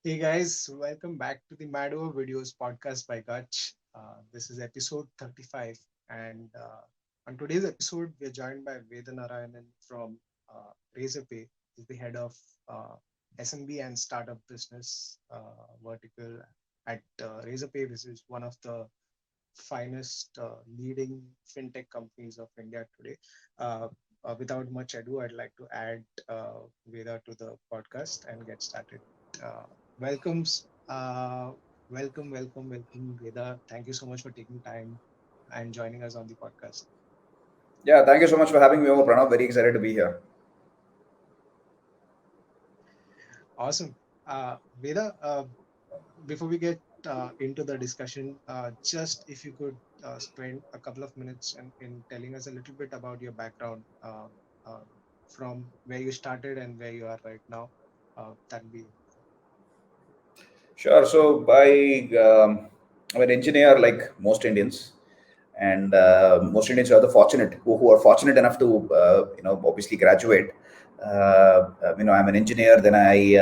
Hey guys, welcome back to the Mad Over Videos podcast by Gach. This is episode 35, and on today's episode, we are joined by Vedanarayanan from Razorpay. He's the head of SMB and startup business vertical at Razorpay, which is one of the finest leading fintech companies of India today. Without much ado, I'd like to add Veda to the podcast and get started. Uh, welcomes, welcome, Veda. Thank you so much for taking time and joining us on the podcast. Yeah, thank you so much for having me over, Pranav. Very excited to be here. Awesome. Veda, before we get into the discussion, just if you could spend a couple of minutes in telling us a little bit about your background uh, from where you started and where you are right now, that'd be Sure. So, I'm an engineer like most Indians, and most Indians are the fortunate who are fortunate enough to obviously graduate. I'm an engineer. Then I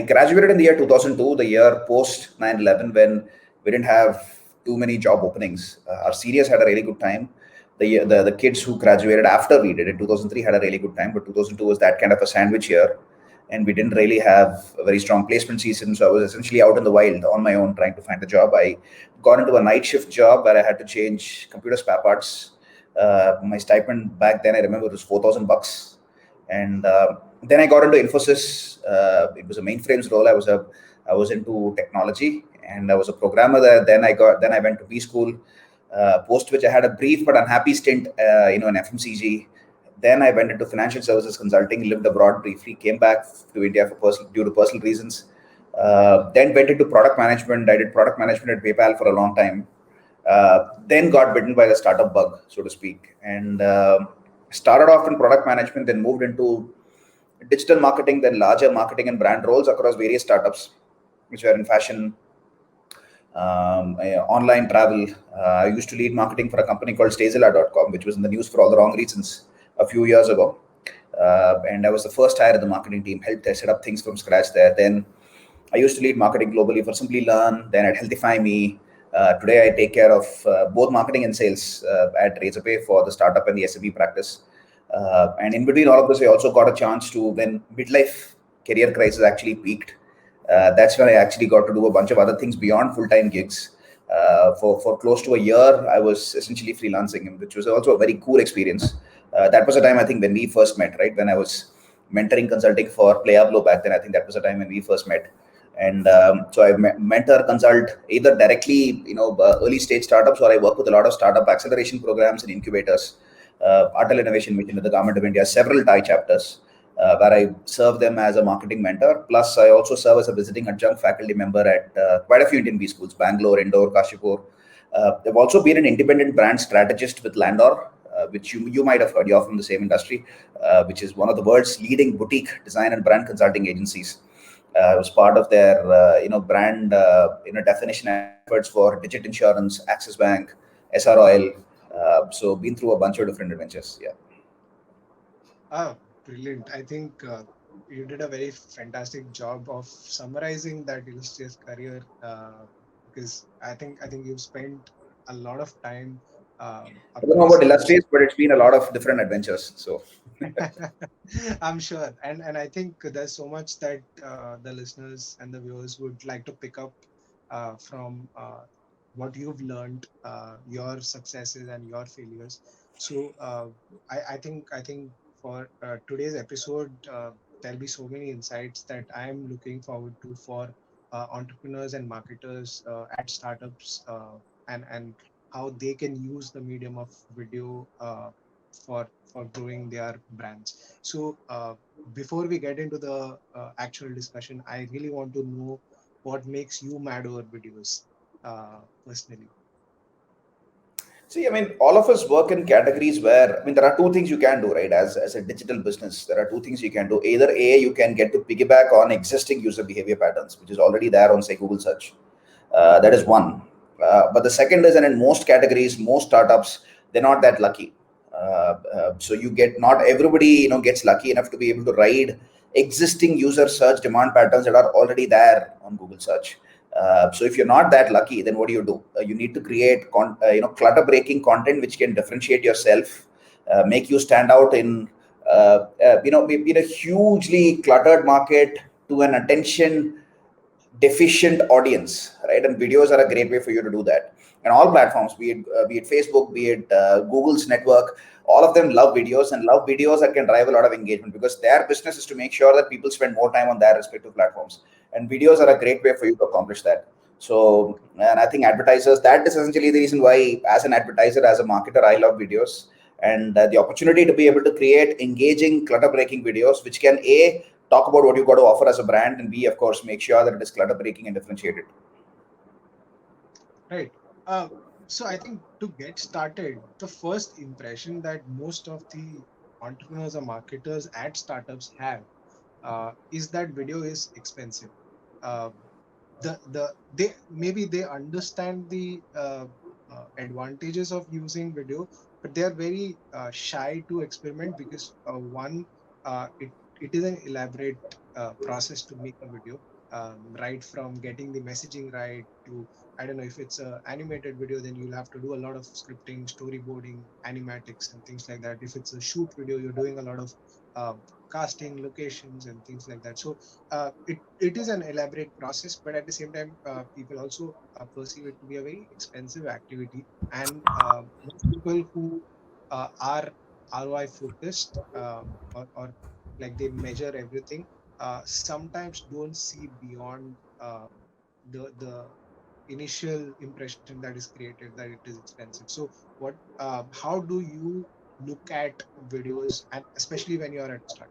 graduated in the year 2002, the year post 9/11, when we didn't have too many job openings. Our seniors had a really good time. The kids who graduated after we did in 2003 had a really good time, but 2002 was that kind of a sandwich year, and we didn't really have a very strong placement season. So I was essentially out in the wild on my own trying to find a job. I got into a night shift job where I had to change computer spare parts. My stipend back then, I remember, it was $4,000, and then I got into Infosys. It was a mainframes role. I was into technology, and I was a programmer there. Then I went to B school, post which I had a brief but unhappy stint, in FMCG. Then I went into financial services consulting, lived abroad briefly, came back to India due to personal reasons. Then went into product management. I did product management at PayPal for a long time. Then got bitten by the startup bug, so to speak, and started off in product management, then moved into digital marketing, then larger marketing and brand roles across various startups, which were in fashion, online travel. I used to lead marketing for a company called Stazilla.com, which was in the news for all the wrong reasons a few years ago. And I was the first hire of the marketing team, helped set up things from scratch there. Then I used to lead marketing globally for Simply Learn, then at Healthify Me. Today, I take care of both marketing and sales at Razorpay for the startup and the SME practice. And in between all of this, I also got a chance to, when midlife career crisis actually peaked, that's when I actually got to do a bunch of other things beyond full time gigs. For close to a year, I was essentially freelancing, which was also a very cool experience. That was a time, I think, when we first met, right? When I was mentoring consulting for Playablo back then. I think that was the time when we first met. And so I mentor, consult either directly, early stage startups, or I work with a lot of startup acceleration programs and incubators. Atal Innovation Mission of the Government of India, several Thai chapters, where I serve them as a marketing mentor. Plus, I also serve as a visiting adjunct faculty member at quite a few Indian B schools, Bangalore, Indore, Kashipur. I've also been an independent brand strategist with Landor, which you might have heard. You're from the same industry, which is one of the world's leading boutique design and brand consulting agencies. I was part of their brand definition efforts for Digit Insurance, Axis Bank, SR Oil. So been through a bunch of different adventures. Yeah. ah brilliant. I think you did a very fantastic job of summarizing that illustrious career because I think you've spent a lot of time I don't know about across. illustrious, but it's been a lot of different adventures. So I'm sure, and I think there's so much that the listeners and the viewers would like to pick up from what you've learned, your successes and your failures. So I think for today's episode, there'll be so many insights that I'm looking forward to for entrepreneurs and marketers at startups, and how they can use the medium of video. For growing their brands. So before we get into the actual discussion, I really want to know what makes you mad over videos personally. see, I mean, all of us work in categories where, I mean, there are two things you can do, right? As a digital business, there are two things you can do. Either A, you can get to piggyback on existing user behavior patterns, which is already there on, say, Google search. That is one. But the second is, and in most categories, most startups, they're not that lucky. So you get, not everybody, gets lucky enough to be able to ride existing user search demand patterns that are already there on Google search. So if you're not that lucky, then what do? You need to create clutter breaking content which can differentiate yourself, make you stand out in in a hugely cluttered market to an attention deficient audience, right? And videos are a great way for you to do that. And all platforms, be it Facebook, be it Google's network, all of them love videos and love videos that can drive a lot of engagement, because their business is to make sure that people spend more time on their respective platforms. And videos are a great way for you to accomplish that. So, and I think advertisers, that is essentially the reason why, as an advertiser, as a marketer, I love videos. And the opportunity to be able to create engaging, clutter breaking videos, which can A, talk about what you got to offer as a brand, and B, of course, make sure that it is clutter breaking and differentiated. Right. So I think to get started, the first impression that most of the entrepreneurs or marketers at startups have is that video is expensive. Uh, they understand the advantages of using video, but they are very shy to experiment because one, it is an elaborate process to make a video, right from getting the messaging right to, I don't know, if it's a animated video, then you'll have to do a lot of scripting, storyboarding, animatics, and things like that. If it's a shoot video, you're doing a lot of uh, casting, locations, and things like that. So it is an elaborate process, but at the same time, people also perceive it to be a very expensive activity. And most people who are ROI focused, or like they measure everything, sometimes don't see beyond the initial impression that is created, that it is expensive. So what how do you look at videos, and especially when you are at start?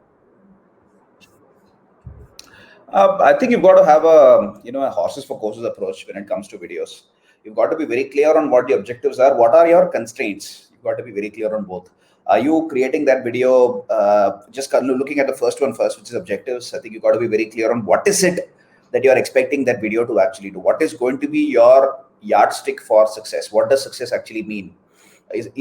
I think you've got to have a horses for courses approach when it comes to videos. You've got to be very clear on what the objectives are. What are your constraints? You've got to be very clear on both. Are you creating that video just kind of looking at the first one first, which is objectives? I think you've got to be very clear on what is it that you're expecting that video to actually do. What is going to be your yardstick for success? What does success actually mean?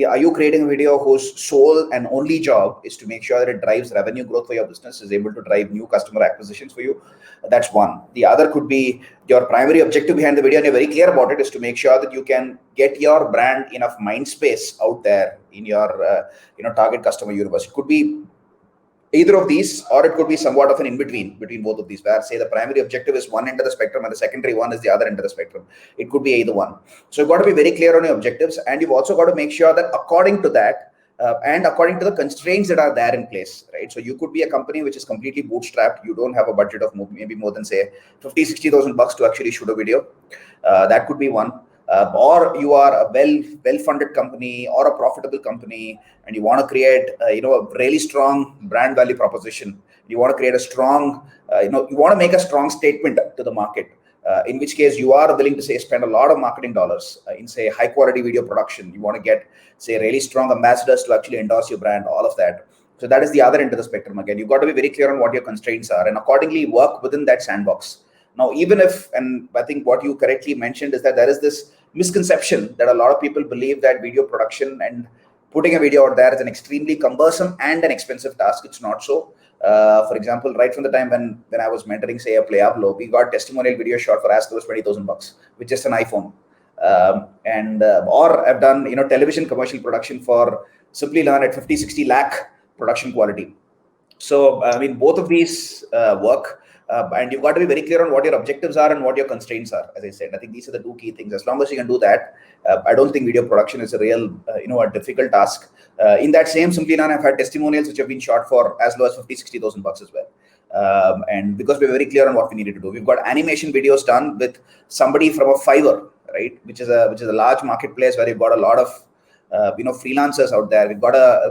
Are you creating a video whose sole and only job is to make sure that it drives revenue growth for your business, is able to drive new customer acquisitions for you? That's one. The other could be your primary objective behind the video, and you're very clear about it, is to make sure that you can get your brand enough mind space out there in your target customer universe. It could be either of these, or it could be somewhat of an between both of these, where say the primary objective is one end of the spectrum and the secondary one is the other end of the spectrum. It could be either one. So you've got to be very clear on your objectives, and you've also got to make sure that according to that and according to the constraints that are there in place, right? So you could be a company which is completely bootstrapped. You don't have a budget of maybe more than say 50,000-60,000 bucks to actually shoot a video. That could be one. Or you are a well-funded company or a profitable company, and you want to create a really strong brand value proposition. You want to create a strong you want to make a strong statement to the market, in which case you are willing to say spend a lot of marketing dollars in say high quality video production. You want to get say really strong ambassadors to actually endorse your brand, all of that. So that is the other end of the spectrum. Again, you've got to be very clear on what your constraints are and accordingly work within that sandbox. Now, even if, and I think what you correctly mentioned is that there is this misconception that a lot of people believe that video production and putting a video out there is an extremely cumbersome and an expensive task. It's not so. For example, right from the time when I was mentoring, say, a Playablo, we got testimonial video shot for as low as 20,000 bucks with just an iPhone. Or I've done, television commercial production for Simply Learn at 50-60 lakh production quality. So, I mean, both of these work. And you've got to be very clear on what your objectives are and what your constraints are. As I said, I think these are the two key things. As long as you can do that, I don't think video production is a real, a difficult task. In that same Simply Learn, I've had testimonials which have been shot for as low as 50,000-60,000 bucks as well. And because we're very clear on what we needed to do, we've got animation videos done with somebody from a Fiverr, right, which is a large marketplace where you've got a lot of freelancers out there.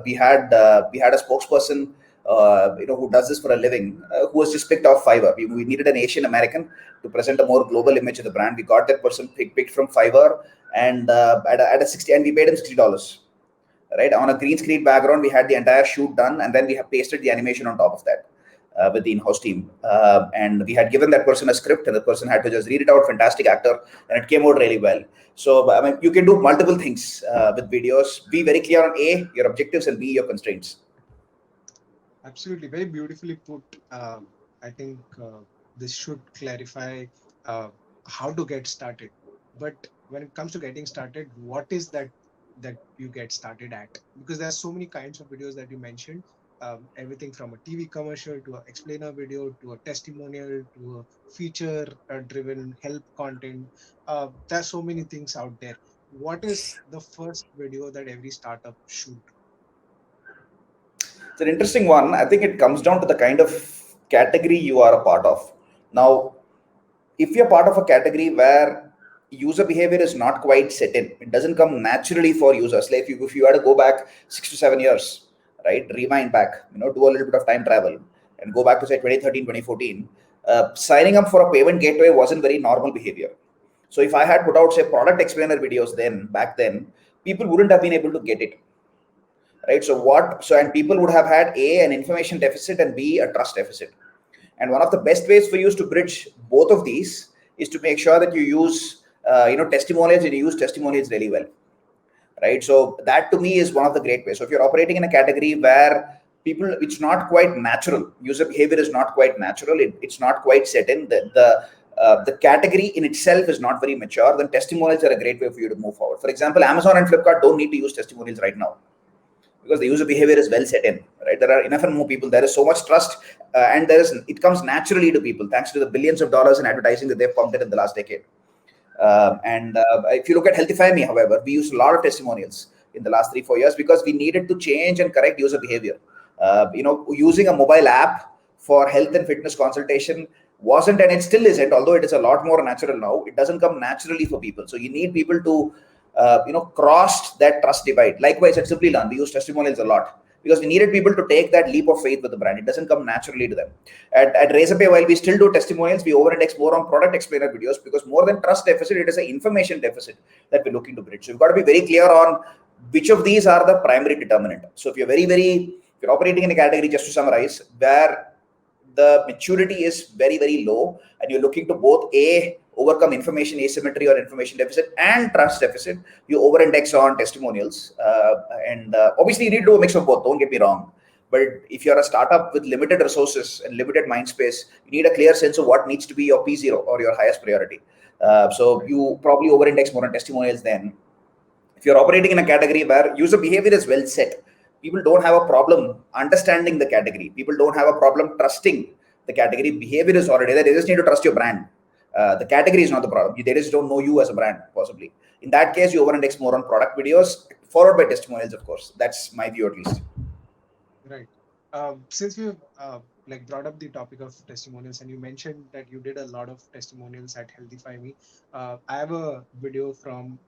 We had a spokesperson who does this for a living, who was just picked off Fiverr. We needed an Asian American to present a more global image of the brand. We got that person picked from Fiverr, and at a 60, and we paid him $60. Right, on a green screen background, we had the entire shoot done, and then we have pasted the animation on top of that with the in-house team. And we had given that person a script, and the person had to just read it out. Fantastic actor, and it came out really well. So I mean, you can do multiple things with videos. Be very clear on A, your objectives, and B, your constraints. Absolutely, very beautifully put. I think this should clarify uh, how to get started. But when it comes to getting started, what is that you get started at? Because there are so many kinds of videos that you mentioned. Everything from a TV commercial to an explainer video to a testimonial to a feature-driven help content. There are so many things out there. What is the first video that every startup should It's an interesting one. I think it comes down to the kind of category you are a part of. Now, if you're part of a category where user behavior is not quite set in, it doesn't come naturally for users. Like if you had to go back 6 to 7 years, right, rewind back, do a little bit of time travel and go back to say 2013, 2014, signing up for a payment gateway wasn't very normal behavior. So if I had put out say product explainer videos then back then, people wouldn't have been able to get it, right? And people would have had a an information deficit and b a trust deficit. And one of the best ways for you to bridge both of these is to make sure that you use testimonials, and you use testimonials really well, right? So that to me is one of the great ways. So if you're operating in a category where people, it's not quite natural, user behavior is not quite natural, it's not quite set in, the category in itself is not very mature, then testimonials are a great way for you to move forward. For example, Amazon and Flipkart don't need to use testimonials right now because the user behavior is well set in, right? There are enough and more people, there is so much trust, and it comes naturally to people thanks to the billions of dollars in advertising that they've pumped in the last decade. And if you look at Healthify Me, however, we used a lot of testimonials in the last 3 4 years because we needed to change and correct user behavior. Using a mobile app for health and fitness consultation wasn't, and it still isn't, although it is a lot more natural now, it doesn't come naturally for people. So you need people to cross that trust divide. Likewise at Simply Learn, we use testimonials a lot because we needed people to take that leap of faith with the brand. It doesn't come naturally to them. At Razorpay, while we still do testimonials, we over-index more on product explainer videos because more than trust deficit, it is an information deficit that we're looking to bridge. So you've got to be very clear on which of these are the primary determinant. So if you're operating in a category, just to summarize, where the maturity is very, very low, and you're looking to both overcome information asymmetry or information deficit and trust deficit, you over-index on testimonials. And obviously, you need to do a mix of both. Don't get me wrong. But if you're a startup with limited resources and limited mind space, you need a clear sense of what needs to be your P0 or your highest priority. So you probably over-index more on testimonials then. If you're operating in a category where user behavior is well set, people don't have a problem understanding the category. People don't have a problem trusting the category. Behavior is already there. They just need to trust your brand. The category is not the problem. They just don't know you as a brand, possibly. In that case, you over-index more on product videos, followed by testimonials, of course. That's my view, at least. right? Since we've like brought up the topic of testimonials, and you mentioned that you did a lot of testimonials at Healthify Me, I have a video from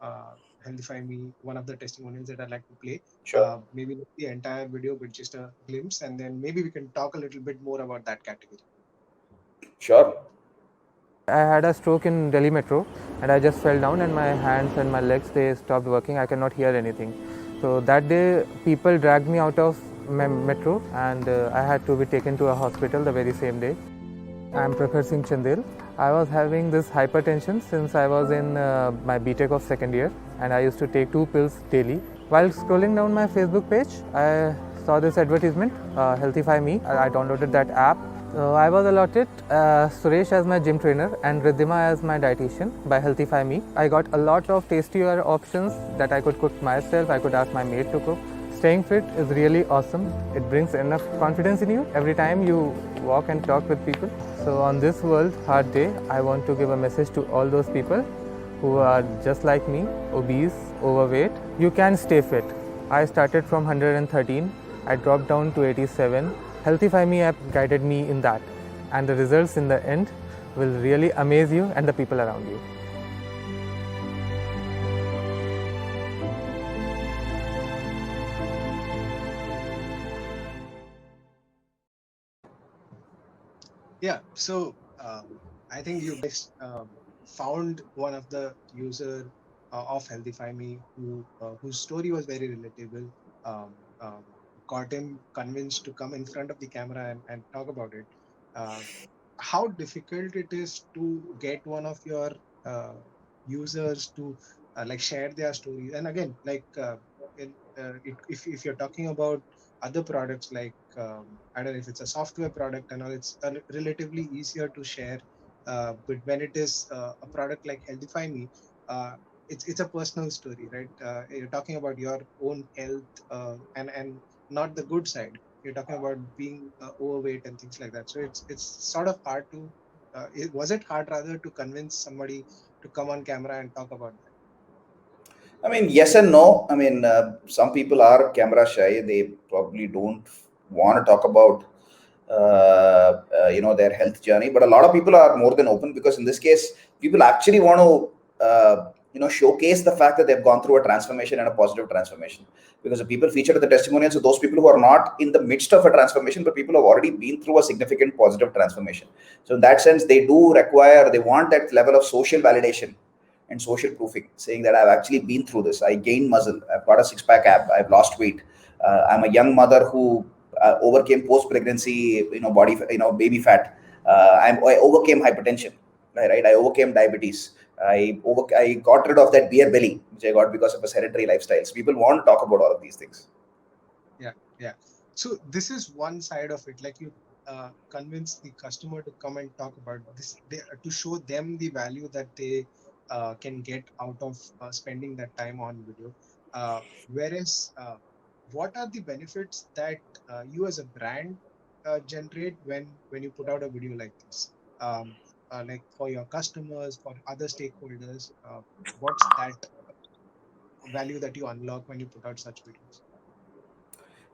Healthify Me, one of the testimonials that I'd like to play. Sure. Maybe not the entire video, but just a glimpse, and then maybe we can talk a little bit more about that category. Sure. I had a stroke in Delhi Metro and I just fell down and my hands and my legs, they stopped working. I cannot hear anything. So that day people dragged me out of metro and I had to be taken to a hospital the very same day. I am Prakhar Singh Chandel. I was having this hypertension since I was in my BTech of second year and I used to take 2 pills daily. While scrolling down my Facebook page, I saw this advertisement, Healthify Me. I downloaded that app. I was allotted Suresh as my gym trainer and Riddhima as my dietitian by Healthify Me. I got a lot of tastier options that I could cook myself. I could ask my maid to cook. Staying fit is really awesome. It brings enough confidence in you every time you walk and talk with people. So on this World Heart Day, I want to give a message to all those people who are just like me, obese, overweight. You can stay fit. I started from 113. I dropped down to 87. Healthify Me app guided me in that. And the results in the end will really amaze you and the people around you. Yeah, so I think you guys found one of the user of Healthify Me whose story was very relatable. Um, um, got him convinced to come in front of the camera and talk about it. Uh, how difficult it is to get one of your uh, users to like share their story. And again, like if you're talking about other products like I don't know if it's a software product and all, it's relatively easier to share. But when it is a product like Healthify Me, it's a personal story, right? You're talking about your own health, and not the good side. You're talking about being overweight and things like that. So it's sort of hard to. Was it hard rather to convince somebody to come on camera and talk about that? I mean, yes and no. I mean, some people are camera shy. They probably don't want to talk about, their health journey. But a lot of people are more than open, because in this case, people actually want to, showcase the fact that they've gone through a transformation and a positive transformation. Because the people featured in the testimonials are those people who are not in the midst of a transformation, but people who have already been through a significant positive transformation. So in that sense, they want that level of social validation and social proofing, saying that I've actually been through this. I gained muscle. I've got a six-pack ab. I've lost weight. I'm a young mother who overcame post-pregnancy, baby fat. I overcame hypertension, right? I overcame diabetes. I got rid of that beer belly, which I got because of a sedentary lifestyle. So people want to talk about all of these things. Yeah. So this is one side of it. Like you convince the customer to come and talk about this, to show them the value that they can get out of spending that time on video. Whereas, what are the benefits that you as a brand generate when you put out a video like this? Like for your customers, for other stakeholders, what's that value that you unlock when you put out such videos?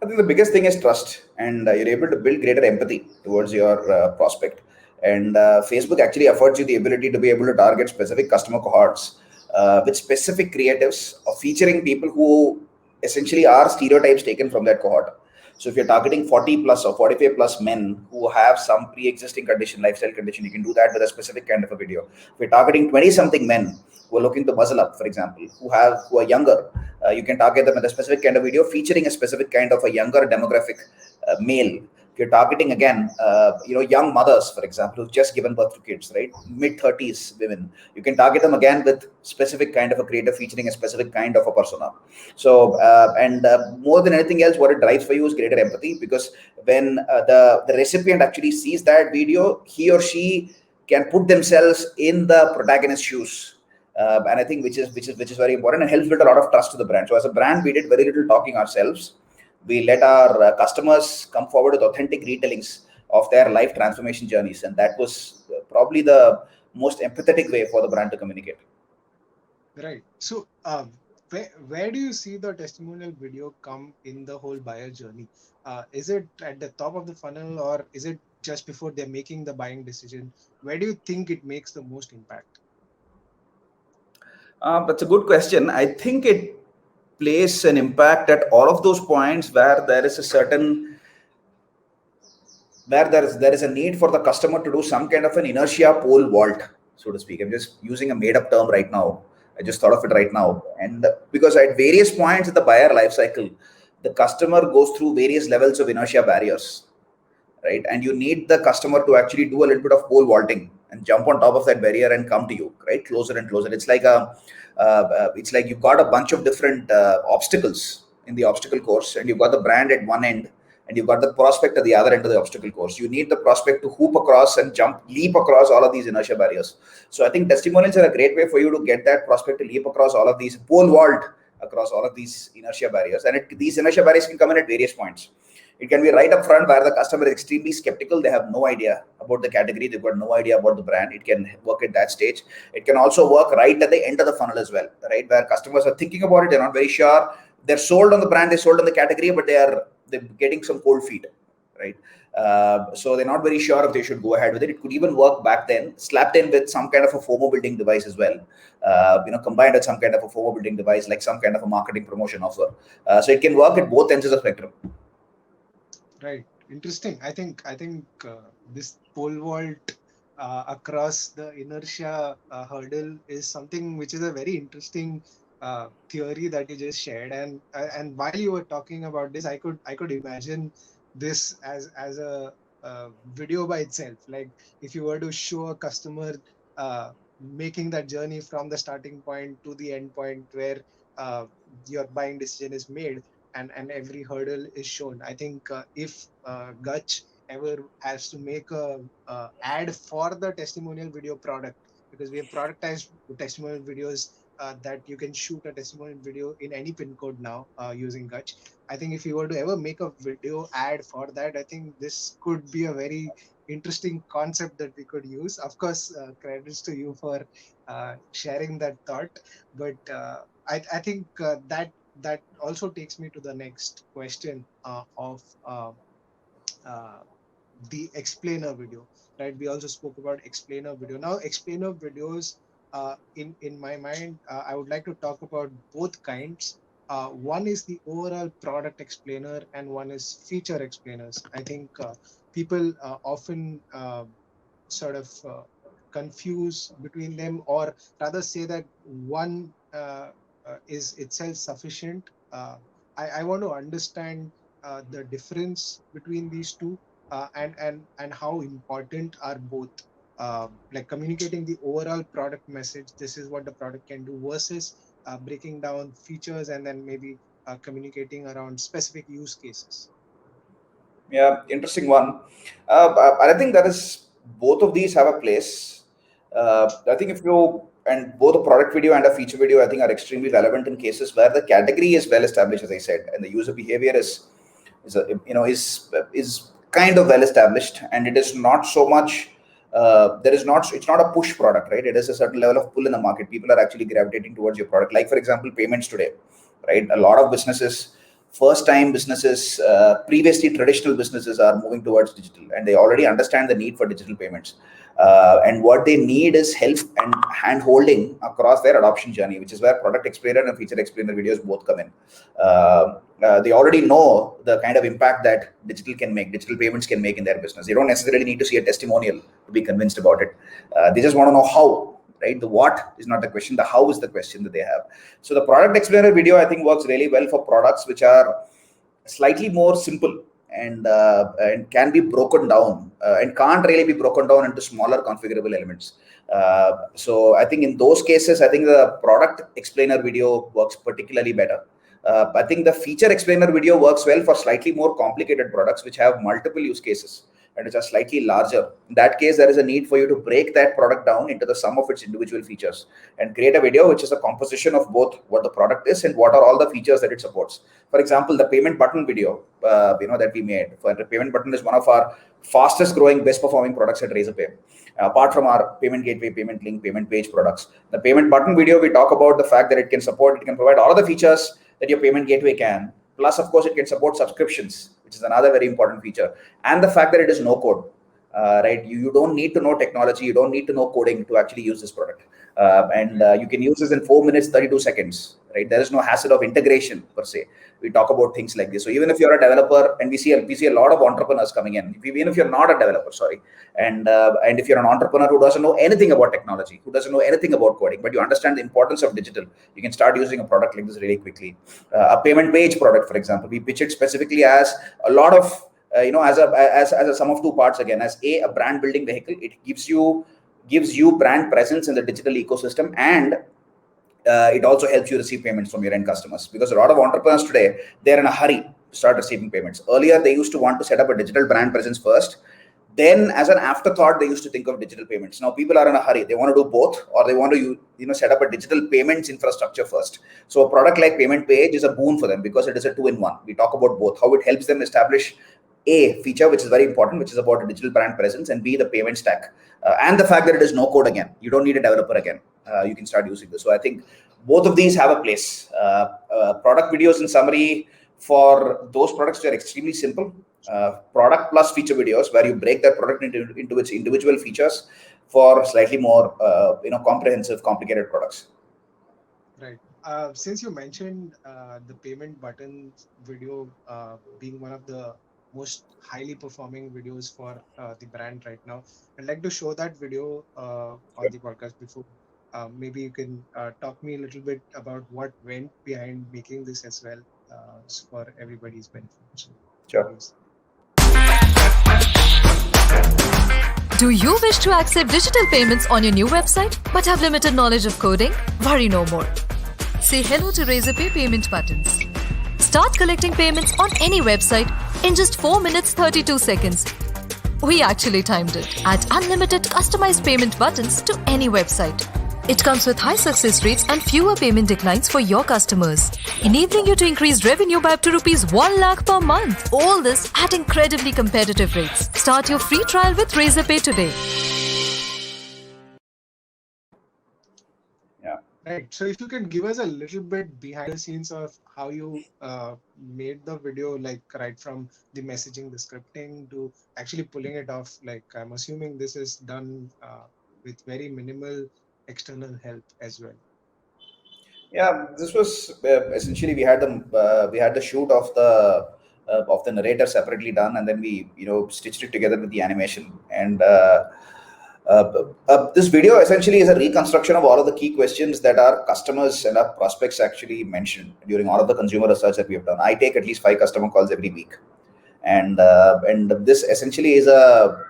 I think the biggest thing is trust, and you're able to build greater empathy towards your prospect. And Facebook actually affords you the ability to be able to target specific customer cohorts with specific creatives, featuring people who essentially are stereotypes taken from that cohort. So if you're targeting 40 plus or 45 plus men who have some pre-existing condition, lifestyle condition, you can do that with a specific kind of a video. If you're targeting 20 something men who are looking to muscle up, for example, who are younger, you can target them with a specific kind of video featuring a specific kind of a younger demographic male. If you're targeting again, young mothers, for example, who've just given birth to kids, right, mid-30s women, you can target them again with specific kind of a creative featuring a specific kind of a persona. So, and more than anything else, what it drives for you is greater empathy, because when the recipient actually sees that video, he or she can put themselves in the protagonist's shoes. And I think which is very important and helps build a lot of trust to the brand. So as a brand, we did very little talking ourselves. We let our customers come forward with authentic retellings of their life transformation journeys, and that was probably the most empathetic way for the brand to communicate. Right. So, where do you see the testimonial video come in the whole buyer journey? Is it at the top of the funnel, or is it just before they're making the buying decision? Where do you think it makes the most impact? That's a good question. I think it plays an impact at all of those points where there is a certain where there is a need for the customer to do some kind of an inertia pole vault, so to speak. I'm just using a made up term right now. I just thought of it right now. And because at various points in the buyer life cycle, the customer goes through various levels of inertia barriers, right? And you need the customer to actually do a little bit of pole vaulting and jump on top of that barrier and come to you, right? Closer and closer. It's like you've got a bunch of different obstacles in the obstacle course, and you've got the brand at one end, and you've got the prospect at the other end of the obstacle course. You need the prospect to hoop across and leap across all of these inertia barriers. So I think testimonials are a great way for you to get that prospect to leap across all of these, pole vault across all of these inertia barriers. And these inertia barriers can come in at various points. It can be right up front where the customer is extremely skeptical. They have no idea about the category. They've got no idea about the brand. It can work at that stage. It can also work right at the end of the funnel as well, right? Where customers are thinking about it. They're not very sure. They're sold on the brand. They're sold on the category, but they're getting some cold feet, right? So they're not very sure if they should go ahead with it. It could even work back then, slapped in with some kind of a FOMO building device as well. Combined with some kind of a FOMO building device, like some kind of a marketing promotion offer. So it can work at both ends of the spectrum. Right. Interesting. I think this pole vault across the inertia hurdle is something which is a very interesting theory that you just shared. And while you were talking about this, I could imagine this as a video by itself. Like if you were to show a customer making that journey from the starting point to the end point where your buying decision is made, and every hurdle is shown. I think if Gutch ever has to make a ad for the testimonial video product, because we have productized testimonial videos that you can shoot a testimonial video in any pin code now using Gutch. I think if you were to ever make a video ad for that, I think this could be a very interesting concept that we could use. Of course, credits to you for sharing that thought. But I think that also takes me to the next question of the explainer video, right? We also spoke about explainer video. Now, explainer videos, in my mind, I would like to talk about both kinds. One is the overall product explainer, and one is feature explainers. I think people often sort of confuse between them, or rather say that one is itself sufficient. I want to understand the difference between these two, and how important are both. Like communicating the overall product message, this is what the product can do, versus breaking down features and then maybe communicating around specific use cases. Yeah, interesting one. I think that is both of these have a place. I think if you and both a product video and a feature video, I think are extremely relevant in cases where the category is well established, as I said, and the user behavior is kind of well established, and it is not so much. It's not a push product, right? It is a certain level of pull in the market. People are actually gravitating towards your product. Like, for example, payments today, right? A lot of businesses, first-time businesses, previously traditional businesses are moving towards digital, and they already understand the need for digital payments. And what they need is help and hand-holding across their adoption journey, which is where product explainer and feature explainer videos both come in. They already know the kind of impact that digital payments can make in their business. They don't necessarily need to see a testimonial to be convinced about it. They just want to know how. Right, the what is not the question, the how is the question that they have. So the product explainer video, I think, works really well for products which are slightly more simple and can be broken down and can't really be broken down into smaller configurable elements. So I think in those cases, I think the product explainer video works particularly better. I think the feature explainer video works well for slightly more complicated products which have multiple use cases and which are slightly larger. In that case, there is a need for you to break that product down into the sum of its individual features and create a video which is a composition of both what the product is and what are all the features that it supports. For example, the payment button video, that we made. For the payment button is one of our fastest growing, best performing products at Razorpay. Apart from our payment gateway, payment link, payment page products, the payment button video, we talk about the fact that it can provide all of the features that your payment gateway can. Plus, of course, it can support subscriptions, which is another very important feature. And the fact that it is no code, right? You don't need to know technology. You don't need to know coding to actually use this product. You can use this in 4 minutes, 32 seconds, right? There is no hassle of integration per se. We talk about things like this. So even if you're a developer, and we see a lot of entrepreneurs coming in, even if you're not a developer, and if you're an entrepreneur who doesn't know anything about technology, who doesn't know anything about coding, but you understand the importance of digital, you can start using a product like this really quickly. A payment page product, for example, we pitch it specifically as a lot of, as a sum of two parts again, as a brand building vehicle. It gives you brand presence in the digital ecosystem, and it also helps you receive payments from your end customers, because a lot of entrepreneurs today, they're in a hurry to start receiving payments. Earlier, they used to want to set up a digital brand presence first. Then, as an afterthought, they used to think of digital payments. Now, people are in a hurry. They want to do both, or they want to set up a digital payments infrastructure first. So a product like Payment Page is a boon for them because it is a 2-in-1. We talk about both, how it helps them establish A, feature, which is very important, which is about a digital brand presence, and B, the payment stack. And the fact that it is no code again. You don't need a developer again. You can start using this. So I think both of these have a place. Product videos, in summary, for those products that are extremely simple. Product plus feature videos, where you break that product into its individual features, for slightly more comprehensive, complicated products. Right. Since you mentioned the payment button video being one of the most highly performing videos for the brand right now, I'd like to show that video on the podcast. Before maybe you can talk me a little bit about what went behind making this as well, for everybody's benefit. Sure. Do you wish to accept digital payments on your new website but have limited knowledge of coding? Worry no more. Say hello to Razorpay payment buttons. Start collecting payments on any website in just 4 minutes 32 seconds. We actually timed it. Add unlimited customized payment buttons to any website. It comes with high success rates and fewer payment declines for your customers, enabling you to increase revenue by up to rupees 1 lakh per month. All this at incredibly competitive rates. Start your free trial with Razorpay today. Right. So if you can give us a little bit behind the scenes of how you made the video, like right from the messaging, the scripting to actually pulling it off. Like I'm assuming this is done with very minimal external help as well. Yeah, this was essentially we had the shoot of the narrator separately done, and then we stitched it together with the animation. And this video essentially is a reconstruction of all of the key questions that our customers and our prospects actually mentioned during all of the consumer research that we have done. I take at least 5 customer calls every week, and this essentially is a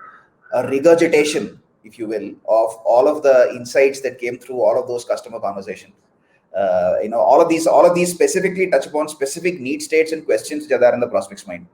regurgitation, if you will, of all of the insights that came through all of those customer conversations. All of these specifically touch upon specific need states and questions that are there in the prospect's mind.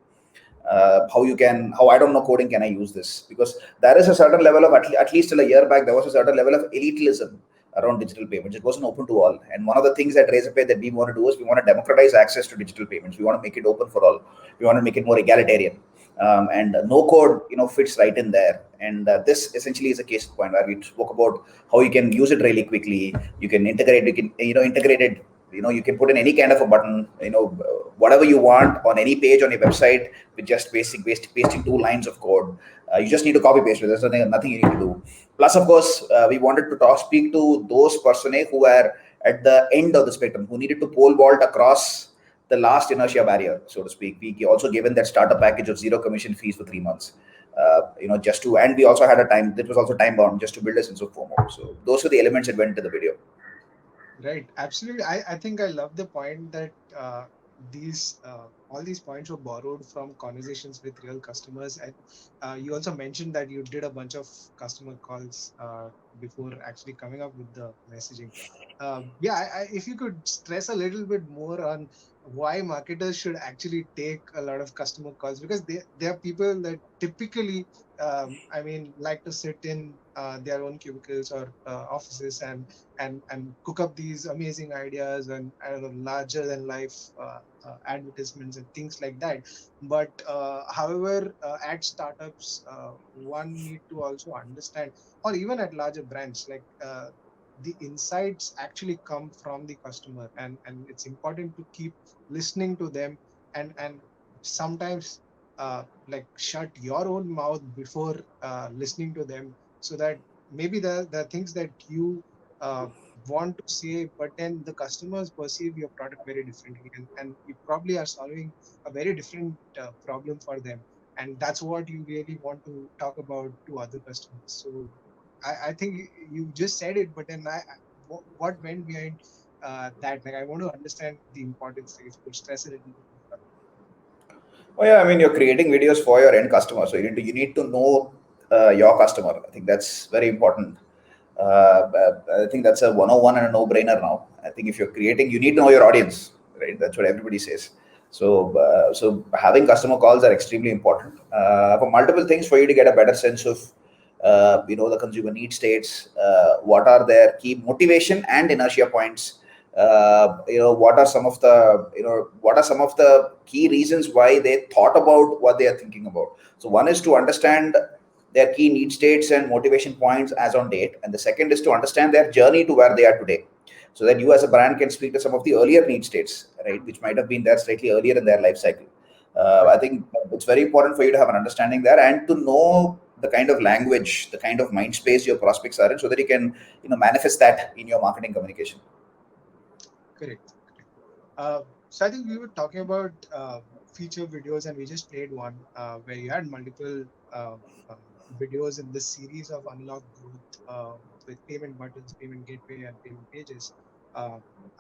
How I don't know coding, can I use this? Because there is a certain level of, at least till a year back, there was a certain level of elitism around digital payments. It wasn't open to all. And one of the things at Razorpay that we want to do is we want to democratize access to digital payments. We want to make it open for all. We want to make it more egalitarian. And no code, fits right in there. And this essentially is a case point where we spoke about how you can use it really quickly. You can integrate it. You can put in any kind of a button, whatever you want on any page on your website with just pasting 2 lines of code. You just need to copy paste it. There's nothing you need to do. Plus, of course, we wanted to speak to those personae who were at the end of the spectrum, who needed to pole vault across the last inertia barrier, so to speak. We also given that starter package of 0 commission fees for 3 months. And we also had that was also time bound, just to build a sense of FOMO. So those were the elements that went into the video. Right. Absolutely. I think I love the point that all these points were borrowed from conversations with real customers. And you also mentioned that you did a bunch of customer calls before actually coming up with the messaging. If you could stress a little bit more on why marketers should actually take a lot of customer calls, because they are people that typically like to sit in their own cubicles or offices and cook up these amazing ideas and larger than life advertisements and things like that. But however, at startups, one need to also understand, or even at larger brands, like the insights actually come from the customer, and it's important to keep listening to them, and sometimes shut your own mouth before listening to them, so that maybe the things that you want to say, but then the customers perceive your product very differently, and you probably are solving a very different problem for them, and that's what you really want to talk about to other customers. So I think you just said it, but then what went behind that? Like, I want to understand the importance. If you could stress it a little bit. Oh yeah, I mean, you're creating videos for your end customer, so you need to know your customer. I think that's very important. I think that's a 101 and a no-brainer now. I think if you're creating, you need to know your audience, right? That's what everybody says. So having customer calls are extremely important for multiple things, for you to get a better sense of the consumer need states, what are their key motivation and inertia points. What are some of the key reasons why they thought about what they are thinking about. So one is to understand their key need states and motivation points as on date, and the second is to understand their journey to where they are today, so that you as a brand can speak to some of the earlier need states, right, which might have been there slightly earlier in their life cycle. I think it's very important for you to have an understanding there, and to know the kind of language, the kind of mind space your prospects are in, so that you can manifest that in your marketing communication. Correct. So I think we were talking about feature videos, and we just played one where you had multiple videos in this series of unlock growth with payment buttons, payment gateway, and payment pages.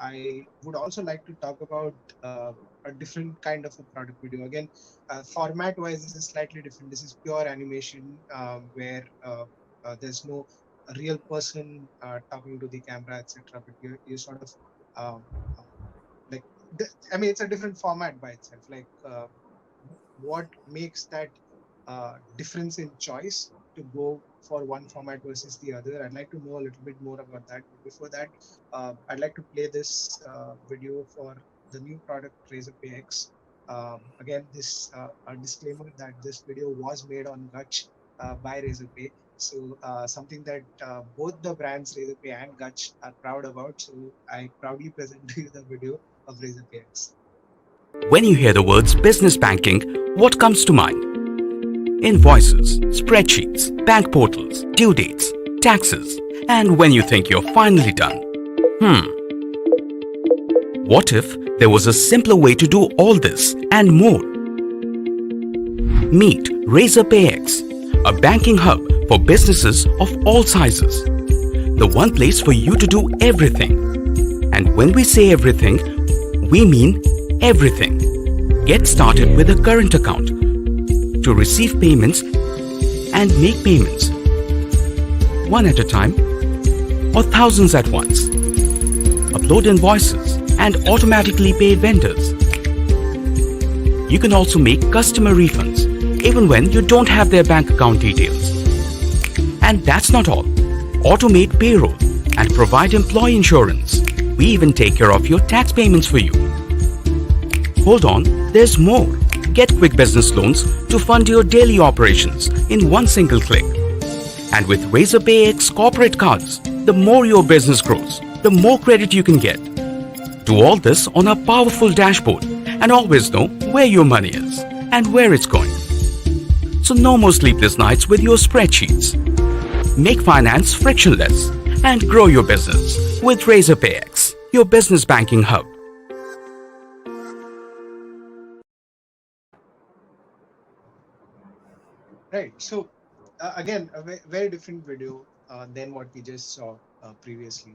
I would also like to talk about a different kind of a product video. Again, format-wise, this is slightly different. This is pure animation where there's no real person talking to the camera, etc. But you're sort of um, like I mean, it's a different format by itself. Like, what makes that difference in choice to go for one format versus the other? I'd like to know a little bit more about that. But before that, I'd like to play this video for the new product Razorpay X. Again, this a disclaimer that this video was made on Gutch by Razorpay. So something that both the brands Razorpay and Gutch are proud about. So I proudly present to you the video of Razorpay X. When you hear the words business banking, what comes to mind? Invoices, spreadsheets, bank portals, due dates, taxes, and when you think you're finally done. What if there was a simpler way to do all this and more? Meet Razorpay X, a banking hub for businesses of all sizes. The one place for you to do everything. And when we say everything, we mean everything. Get started with a current account to receive payments and make payments, one at a time or thousands at once. Upload invoices and automatically pay vendors. You can also make customer refunds even when you don't have their bank account details. And that's not all. Automate payroll and provide employee insurance. We even take care of your tax payments for you. Hold on, there's more. Get quick business loans to fund your daily operations in one single click. And with Razorpay X corporate cards, the more your business grows, the more credit you can get. Do all this on a powerful dashboard and always know where your money is and where it's going. So no more sleepless nights with your spreadsheets. Make finance frictionless and grow your business with Razorpay X, your business banking hub. Right. So again, a very different video than what we just saw previously.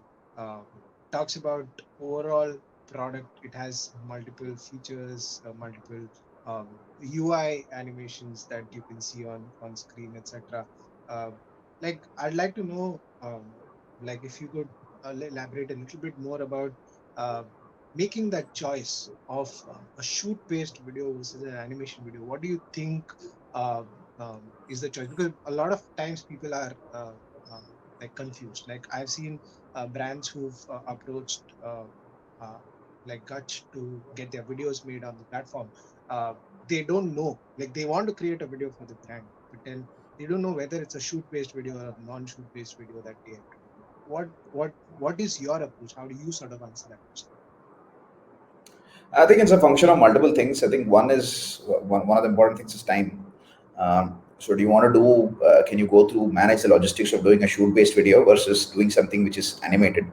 Talks about overall product. It has multiple features, multiple UI animations that you can see on screen, etc. Like, I'd like to know, like, if you could elaborate a little bit more about uh, making that choice of a shoot-based video versus an animation video. What do you think? Uh, is the choice, because a lot of times people are like confused. Like, I've seen brands who've approached uh, like Gutch to get their videos made on the platform. They don't know, like, they want to create a video for the brand, but then they don't know whether it's a shoot based video or a non-shoot based video that they have to do. What is your approach? How do you sort of answer that question? I think it's a function of multiple things. I think one of the important things is time. So do you want to do? Can you go through manage the logistics of doing a shoot-based video versus doing something which is animated,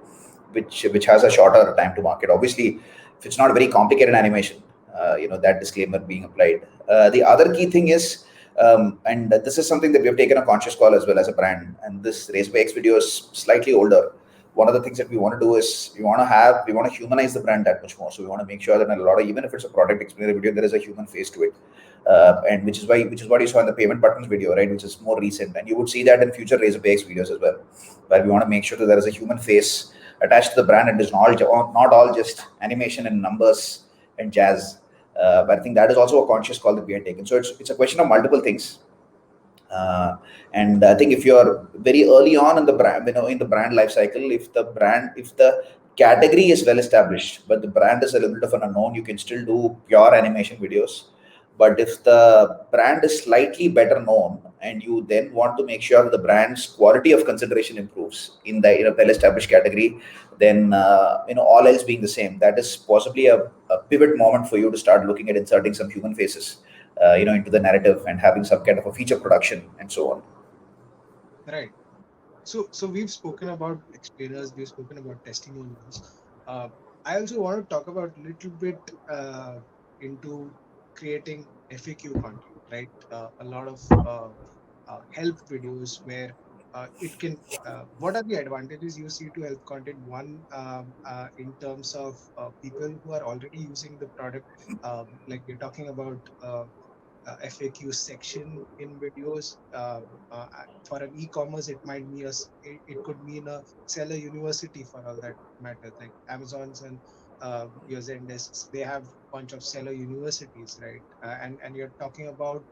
which has a shorter time to market? Obviously, if it's not a very complicated animation, that disclaimer being applied. The other key thing is, and this is something that we have taken a conscious call as well as a brand. And this Razorpay X video is slightly older. One of the things that we want to do is we want to humanize the brand that much more. So we want to make sure that in a lot of, even if it's a product explainer video, there is a human face to it, and which is what you saw in the payment buttons video, right? Which is more recent, and you would see that in future Razorpay X videos as well, where we want to make sure that there is a human face attached to the brand and it's not all just animation and numbers and jazz. But I think that is also a conscious call that we had taken. So it's a question of multiple things. And I think if you're very early on in the brand, in the brand life cycle, if the category is well established, but the brand is a little bit of an unknown, you can still do pure animation videos. But if the brand is slightly better known and you then want to make sure that the brand's quality of consideration improves in the well established category, then all else being the same, that is possibly a pivot moment for you to start looking at inserting some human faces into the narrative and having some kind of a feature production and so on. Right. So we've spoken about explainers, we've spoken about testimonials. I also want to talk about a little bit into creating FAQ content, right? A lot of help videos where it can. What are the advantages you see to help content? One, in terms of people who are already using the product, like we're talking about. FAQ section in videos. For an e-commerce, it might mean it could mean a seller university for all that matters, like Amazon's and your Zendesks, they have a bunch of seller universities, right? And you're talking about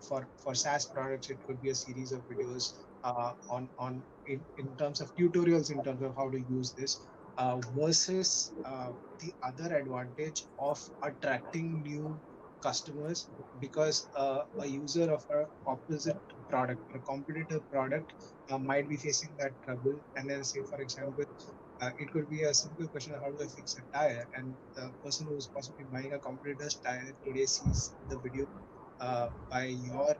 for SaaS products, it could be a series of videos on in terms of tutorials, in terms of how to use this, versus the other advantage of attracting new customers, because a user of a opposite product or a competitor product might be facing that trouble. And then, say for example, it could be a simple question: how do I fix a tire? And the person who is possibly buying a competitor's tire today sees the video by your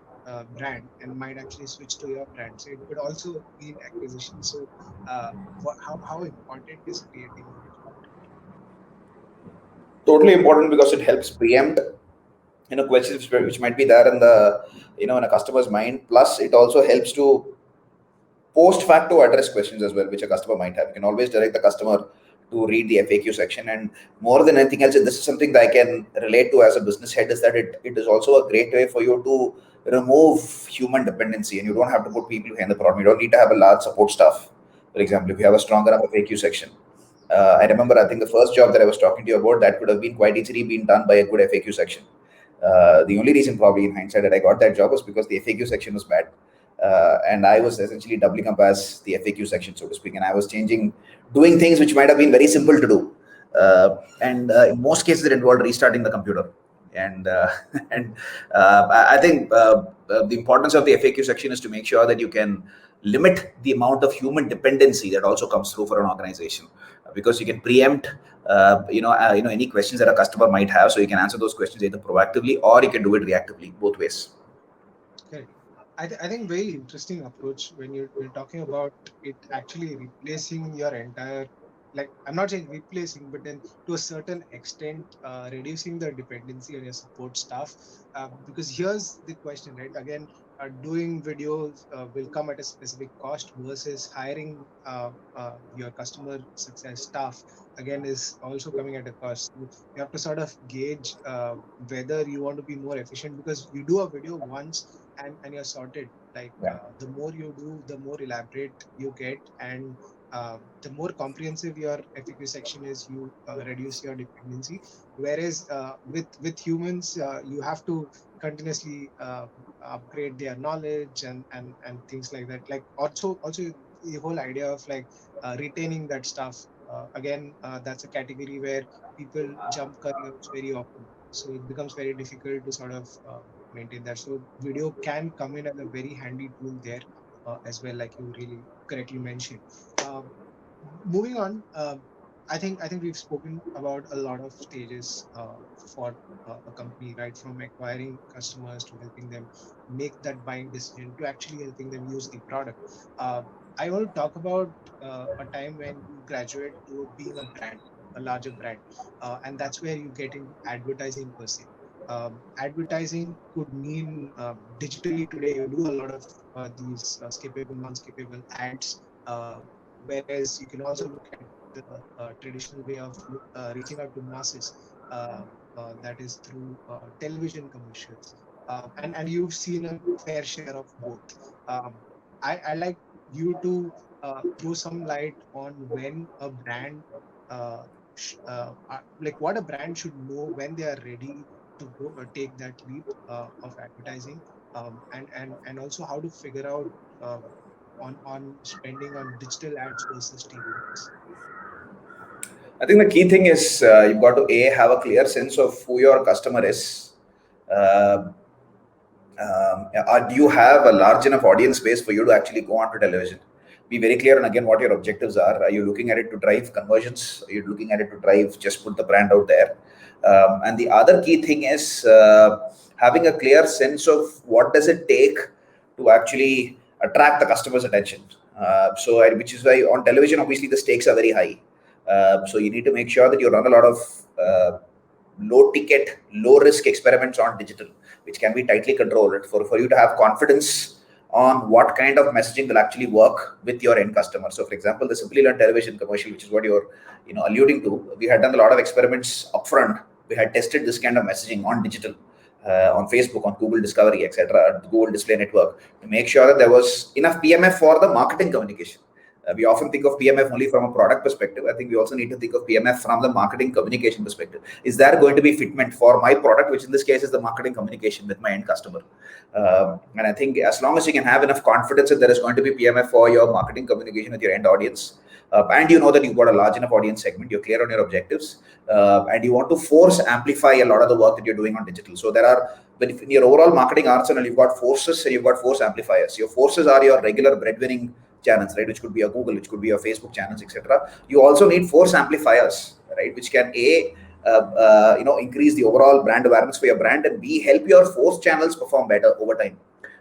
brand and might actually switch to your brand. So it could also be an acquisition. So how important is creating image content? Totally important, because it helps preempt questions which might be there in the in a customer's mind. Plus it also helps to post facto address questions as well, which a customer might have. You can always direct the customer to read the FAQ section. And more than anything else, and this is something that I can relate to as a business head, is that it is also a great way for you to remove human dependency, and you don't have to put people behind the problem. You don't need to have a large support staff. For example, if you have a strong enough FAQ section, I remember, I think the first job that I was talking to you about, that could have been quite easily been done by a good FAQ section. The only reason, probably in hindsight, that I got that job was because the FAQ section was bad. And I was essentially doubling up as the FAQ section, so to speak. And I was doing things which might have been very simple to do. And in most cases, it involved restarting the computer. And I think the importance of the FAQ section is to make sure that you can limit the amount of human dependency that also comes through for an organization, because you can preempt any questions that a customer might have, so you can answer those questions either proactively or you can do it reactively, both ways. Okay. I think very interesting approach when you're talking about it actually replacing your entire, like, I'm not saying replacing, but then to a certain extent reducing the dependency on your support staff, because here's the question, right? Again, doing videos will come at a specific cost, versus hiring your customer success staff, again, is also coming at a cost. You have to sort of gauge whether you want to be more efficient, because you do a video once and you're sorted. Like, the more you do, the more elaborate you get, and the more comprehensive your FAQ section is, you reduce your dependency. Whereas with humans, you have to continuously upgrade their knowledge and things like that. Like, also the whole idea of like retaining that stuff. Again, that's a category where people jump careers very often, so it becomes very difficult to sort of maintain that. So video can come in as a very handy tool there as well, like you really correctly mentioned. Moving on, I think we've spoken about a lot of stages for a company, right? From acquiring customers to helping them make that buying decision to actually helping them use the product. I want to talk about a time when you graduate to being a brand, a larger brand, and that's where you get into advertising per se. Advertising could mean digitally today you do a lot of these skippable, non-skippable ads, whereas you can also look at the traditional way of reaching out to masses, that is through television commercials, and you've seen a fair share of both. I like you to throw some light on when a brand like what a brand should know when they are ready to go or take that leap of advertising, and also how to figure out on spending on digital ads versus TV ads. I think the key thing is you've got to have a clear sense of who your customer is. Do you have a large enough audience base for you to actually go onto television? Be very clear on again what your objectives are. Are you looking at it to drive conversions? Are you looking at it to drive just put the brand out there? And the other key thing is having a clear sense of what does it take to actually attract the customer's attention. Which is why on television, obviously the stakes are very high. So you need to make sure that you run a lot of low ticket, low risk experiments on digital, which can be tightly controlled for you to have confidence on what kind of messaging will actually work with your end customer. So for example, the Simply Learn television commercial, which is what you're alluding to, we had done a lot of experiments upfront. We had tested this kind of messaging on digital, on Facebook, on Google Discovery, etc., Google Display Network, to make sure that there was enough PMF for the marketing communication. We often think of PMF only from a product perspective. I think we also need to think of PMF from the marketing communication perspective. Is there going to be fitment for my product, which in this case is the marketing communication with my end customer? And I think as long as you can have enough confidence that there is going to be PMF for your marketing communication with your end audience, and you know that you've got a large enough audience segment, you're clear on your objectives, and you want to force amplify a lot of the work that you're doing on digital. So there are, but in your overall marketing arsenal, you've got forces and you've got force amplifiers. Your forces are your regular breadwinning channels, right, which could be a Google, which could be your Facebook channels, etc. You also need force amplifiers, right, which can increase the overall brand awareness for your brand, and B, help your force channels perform better over time,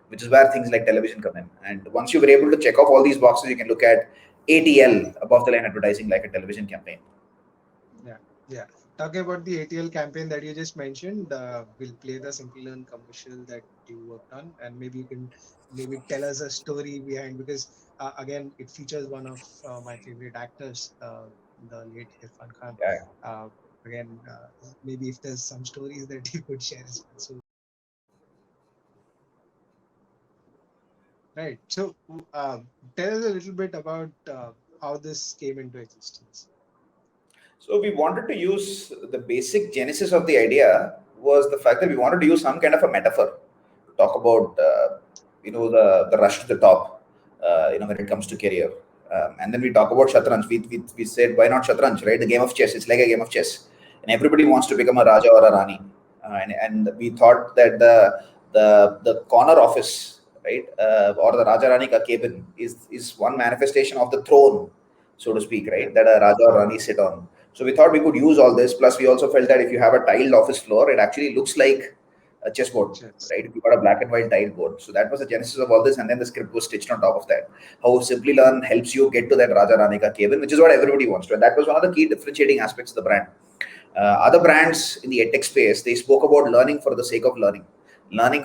which is where things like television come in. And once you're able to check off all these boxes, you can look at ATL, above the line advertising, like a television campaign. Yeah. Talking about the ATL campaign that you just mentioned, we'll play the Simplilearn commercial that you worked on, and maybe you can tell us a story behind, because again, it features one of my favorite actors, the late Irfan Khan. Yeah. Again, maybe if there's some stories that you could share as well. So, right. So, tell us a little bit about how this came into existence. So we wanted to use the basic genesis of the idea was the fact that we wanted to use some kind of a metaphor to talk about, the rush to the top, when it comes to career. And then we talk about Shatranj. We said, why not Shatranj, right? The game of chess. It's like a game of chess. And everybody wants to become a Raja or a Rani. And we thought that the corner office, right, or the Raja Rani ka cabin is one manifestation of the throne, so to speak, right, that a Raja or Rani sit on. So we thought we could use all this. Plus, we also felt that if you have a tiled office floor, it actually looks like a chessboard, right? If you got a black and white tiled board. So that was the genesis of all this. And then the script was stitched on top of that. How Simplilearn helps you get to that Raja Rani ka cabin, which is what everybody wants to. And that was one of the key differentiating aspects of the brand. Other brands in the edtech space, they spoke about learning for the sake of learning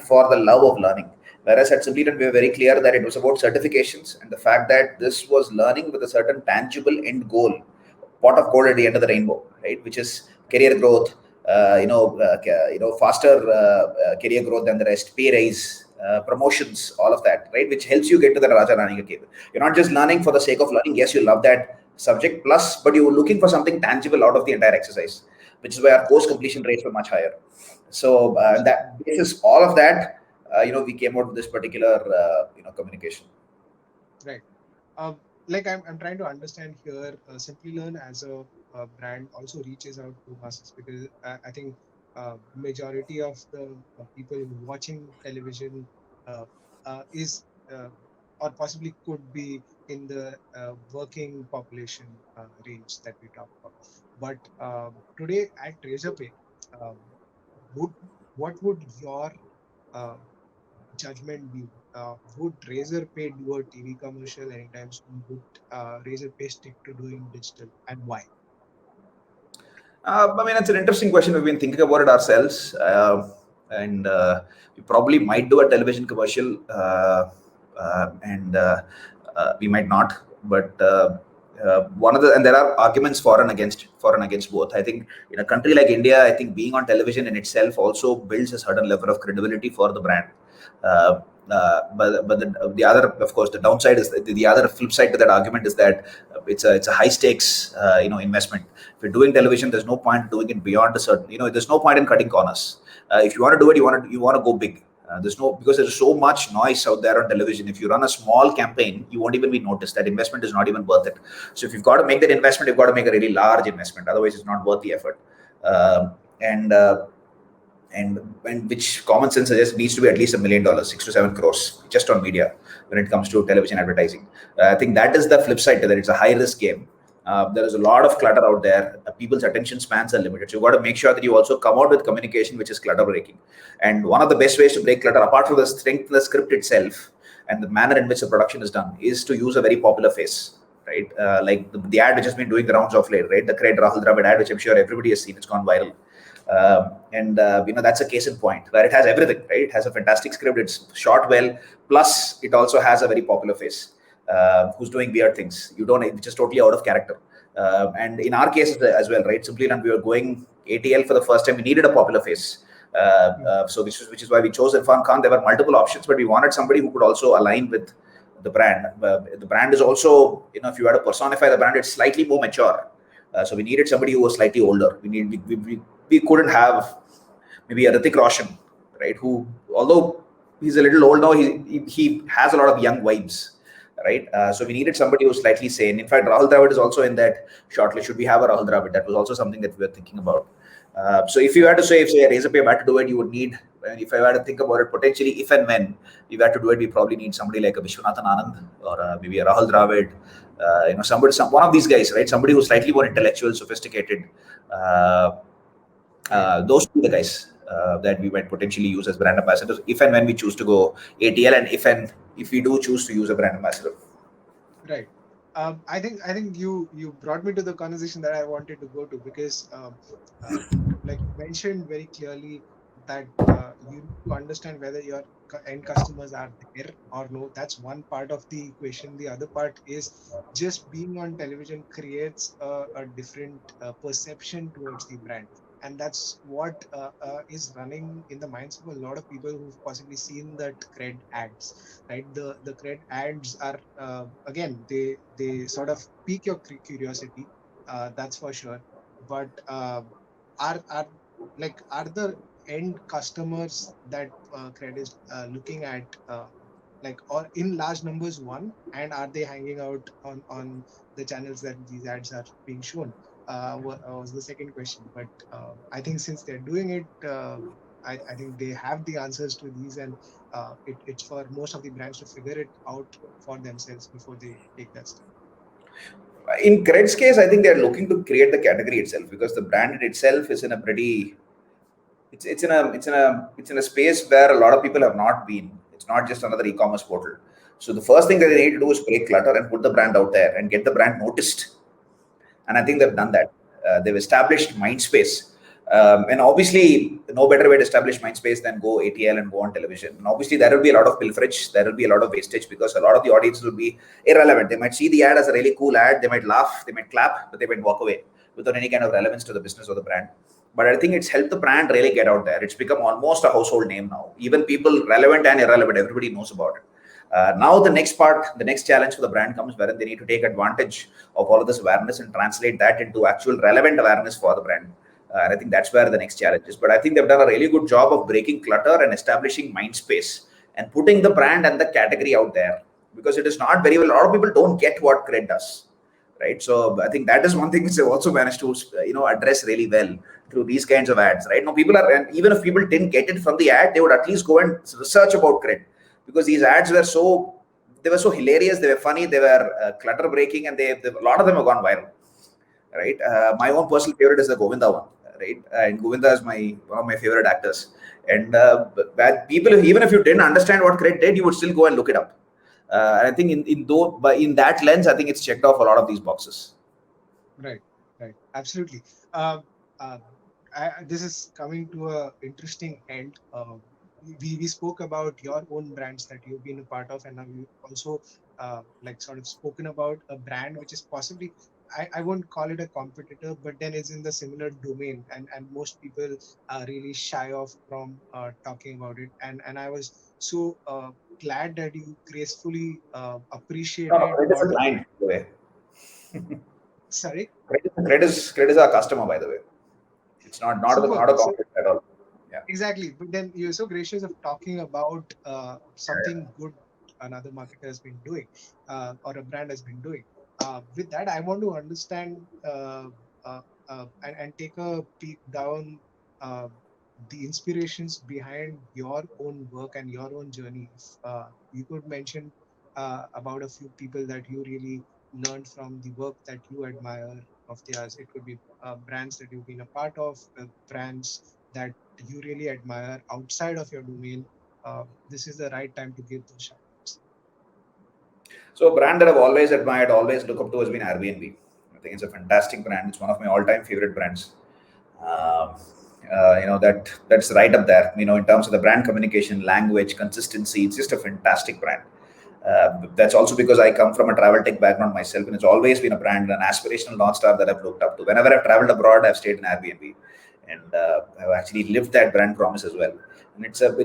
for the love of learning. Whereas at Simplilearn, we were very clear that it was about certifications and the fact that this was learning with a certain tangible end goal, pot of gold at the end of the rainbow, right? Which is career growth, faster career growth than the rest, pay raise, promotions, all of that, right? Which helps you get to the Raja Rani ka cabin. You're not just learning for the sake of learning. Yes, you love that subject plus, but you're looking for something tangible out of the entire exercise, which is why our course completion rates were much higher. So that basis, all of that, we came out with this particular, communication. Right. Like I'm trying to understand here, Simplilearn as a brand also reaches out to masses, because I think majority of the people watching television is or possibly could be in the working population range that we talk about. But today at Razorpay, what would your judgment be? Would Razorpay do a TV commercial anytime soon? Would Razorpay stick to doing digital, and why? It's an interesting question. We've been thinking about it ourselves, and we probably might do a television commercial, and we might not. But and there are arguments for and against both. I think in a country like India, I think being on television in itself also builds a certain level of credibility for the brand. But the other, of course, the downside is the other flip side to that argument is that it's a high stakes investment. If you're doing television, there's no point doing it beyond a certain, there's no point in cutting corners. If you want to do it, you want to go big. Because there's so much noise out there on television. If you run a small campaign, you won't even be noticed. That investment is not even worth it. So if you've got to make that investment, you've got to make a really large investment. Otherwise, it's not worth the effort. And which common sense suggests needs to be at least $1 million, 6 to 7 crores just on media when it comes to television advertising. I think that is the flip side to that. It's a high risk game. There is a lot of clutter out there. People's attention spans are limited. So you've got to make sure that you also come out with communication which is clutter breaking. And one of the best ways to break clutter, apart from the strength of the script itself and the manner in which the production is done, is to use a very popular face, right? Like the ad which has been doing the rounds of late, right? The Craig Rahul Dravid ad, which I'm sure everybody has seen. It's gone viral. That's a case in point where it has everything, right? It has a fantastic script. It's shot well. Plus, it also has a very popular face who's doing weird things. Which is totally out of character. And in our case as well, right? Simplilearn, we were going ATL for the first time. We needed a popular face. So which is why we chose Irfan Khan. There were multiple options, but we wanted somebody who could also align with the brand. The brand is also, if you had to personify the brand, it's slightly more mature. So we needed somebody who was slightly older. We couldn't have maybe a Hrithik Roshan, right? Who, although he's a little old now, he has a lot of young vibes, right? So we needed somebody who's slightly sane. In fact, Rahul Dravid is also in that shortlist. Should we have a Rahul Dravid? That was also something that we were thinking about. So if you had to say, if Razorpay had to do it, you would need, if I had to think about it, potentially if and when we had to do it, we probably need somebody like a Vishwanathan Anand or maybe a Rahul Dravid, one of these guys, right? Somebody who's slightly more intellectual, sophisticated. Those two are the guys that we might potentially use as brand ambassadors if and when we choose to go ATL, and if we do choose to use a brand ambassador. Right. I think you brought me to the conversation that I wanted to go to, because like you mentioned very clearly that you need to understand whether your end customers are there or no. That's one part of the equation. The other part is just being on television creates a different perception towards the brand. And that's what is running in the minds of a lot of people who've possibly seen that Cred ads, right? The Cred ads are again, they sort of pique your curiosity, that's for sure. But are the end customers that Cred is looking at or in large numbers, one, and are they hanging out on the channels that these ads are being shown? Was the second question. But I think since they're doing it, I think they have the answers to these, and it's for most of the brands to figure it out for themselves before they take that step. In Cred's case, I think they're looking to create the category itself, because the brand itself is in a pretty, it's in a space where a lot of people have not been. It's not just another e-commerce portal. So the first thing that they need to do is break clutter and put the brand out there and get the brand noticed. And I think they've done that. They've established Mindspace. And obviously, no better way to establish Mindspace than go ATL and go on television. And obviously, there will be a lot of pilferage. There will be a lot of wastage, because a lot of the audience will be irrelevant. They might see the ad as a really cool ad. They might laugh. They might clap, but they might walk away without any kind of relevance to the business or the brand. But I think it's helped the brand really get out there. It's become almost a household name now. Even people relevant and irrelevant, everybody knows about it. Now the next challenge for the brand comes, wherein they need to take advantage of all of this awareness and translate that into actual relevant awareness for the brand. And I think that's where the next challenge is. But I think they've done a really good job of breaking clutter and establishing Mindspace and putting the brand and the category out there, because it is not very well. A lot of people don't get what Cred does, right? So I think that is one thing which they've also managed to address really well through these kinds of ads, right? Now and even if people didn't get it from the ad, they would at least go and research about Cred, because these ads were so hilarious, they were funny, they were clutter breaking, and a lot of them have gone viral, right? My own personal favorite is the Govinda one, right? And Govinda is one of my favorite actors. And people, even if you didn't understand what Cred did, you would still go and look it up. And I think in that lens, I think it's checked off a lot of these boxes. Right, absolutely. This is coming to an interesting end. We spoke about your own brands that you've been a part of, and now you also sort of spoken about a brand which is possibly, I won't call it a competitor, but then it's in the similar domain, and most people are really shy off from talking about it. And I was so glad that you gracefully appreciated. Cred is a client, by the way. Sorry? Cred is our customer, by the way. It's not a competitor at all. Yeah. Exactly. But then you're so gracious of talking about something good another marketer has been doing, or a brand has been doing. With that, I want to understand and take a peek down the inspirations behind your own work and your own journey. You could mention about a few people that you really learned from, the work that you admire of theirs. It could be brands that you've been a part of, brands that you really admire outside of your domain. This is the right time to give those shout-outs. So a brand that I've always admired, always look up to, has been Airbnb. I think it's a fantastic brand. It's one of my all-time favorite brands. That's right up there. In terms of the brand communication, language, consistency, it's just a fantastic brand. That's also because I come from a travel tech background myself, and it's always been a brand, an aspirational North Star that I've looked up to. Whenever I've traveled abroad, I've stayed in Airbnb, and I've actually lived that brand promise as well. And it's an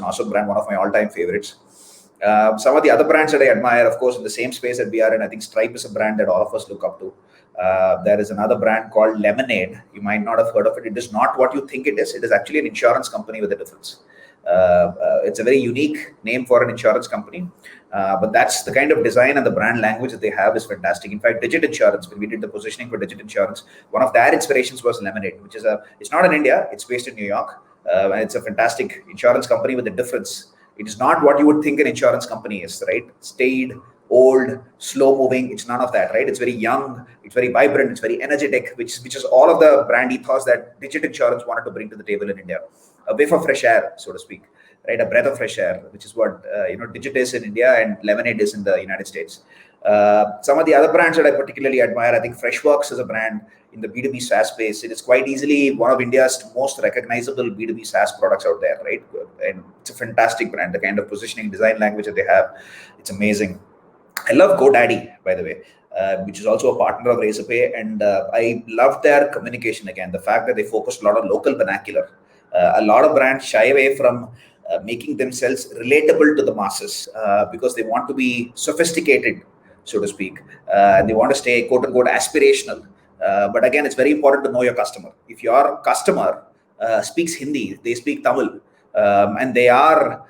awesome brand, one of my all-time favorites. Some of the other brands that I admire, of course, in the same space that we are in, I think Stripe is a brand that all of us look up to. There is another brand called Lemonade. You might not have heard of it. It is not what you think it is. It is actually an insurance company with a difference. It's a very unique name for an insurance company, but that's the kind of design and the brand language that they have is fantastic. In fact, Digit Insurance, when we did the positioning for Digit Insurance, one of their inspirations was Lemonade, which is it's not in India, it's based in New York, and it's a fantastic insurance company with a difference. It is not what you would think an insurance company is, right? Staid, old, slow moving. It's none of that, right? It's very young, it's very vibrant, it's very energetic, which is all of the brand ethos that Digit Insurance wanted to bring to the table in India. A whiff of fresh air, so to speak, right? A breath of fresh air, which is what Digit is in India and Lemonade is in the United States. Some of the other brands that I particularly admire, I think Freshworks is a brand in the B2B SaaS space. It is quite easily one of India's most recognizable B2B SaaS products out there, right? And it's a fantastic brand. The kind of positioning, design language that they have, it's amazing. I love GoDaddy, by the way, which is also a partner of Razorpay, and I love their communication again. The fact that they focus a lot on local vernacular. A lot of brands shy away from making themselves relatable to the masses because they want to be sophisticated, so to speak, and they want to stay quote unquote aspirational. But again, it's very important to know your customer. If your customer speaks Hindi, they speak Tamil, and they are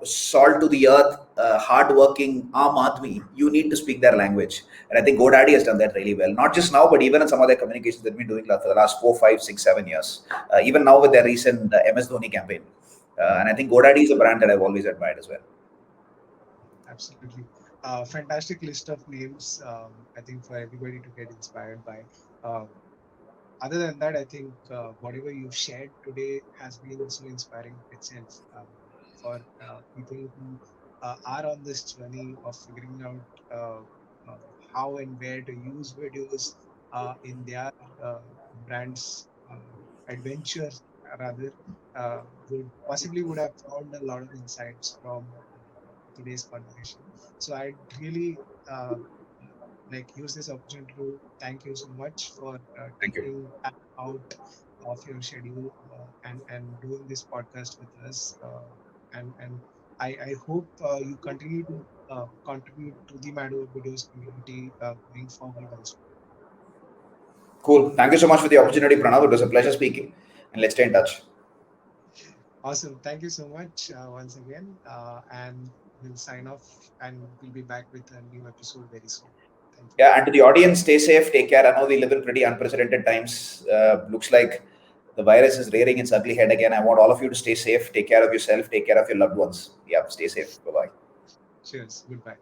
salt to the earth, hardworking Aam Aadmi, you need to speak their language. And I think GoDaddy has done that really well. Not just now, but even in some of their communications they've been doing for the last 4, 5, 6, 7 years. Even now with their recent MS Dhoni campaign. And I think GoDaddy is a brand that I've always admired as well. Absolutely. Fantastic list of names, I think, for everybody to get inspired by. Other than that, I think whatever you've shared today has been so inspiring itself for people who are on this journey of figuring out how and where to use videos in their brand's adventure, rather, would have found a lot of insights from today's conversation. So I'd really use this opportunity to thank you so much for taking time out of your schedule and doing this podcast with us. And I hope you continue to contribute to the Mado Videos community going forward also. Cool. Thank you so much for the opportunity, Pranav. It was a pleasure speaking, and let's stay in touch. Awesome. Thank you so much once again. And we'll sign off and we'll be back with a new episode very soon. Thank you. Yeah, and to the audience, stay safe, take care. I know we live in pretty unprecedented times. Looks like the virus is rearing its ugly head again. I want all of you to stay safe, take care of yourself, take care of your loved ones. Yeah, stay safe. Bye-bye. Cheers. Goodbye.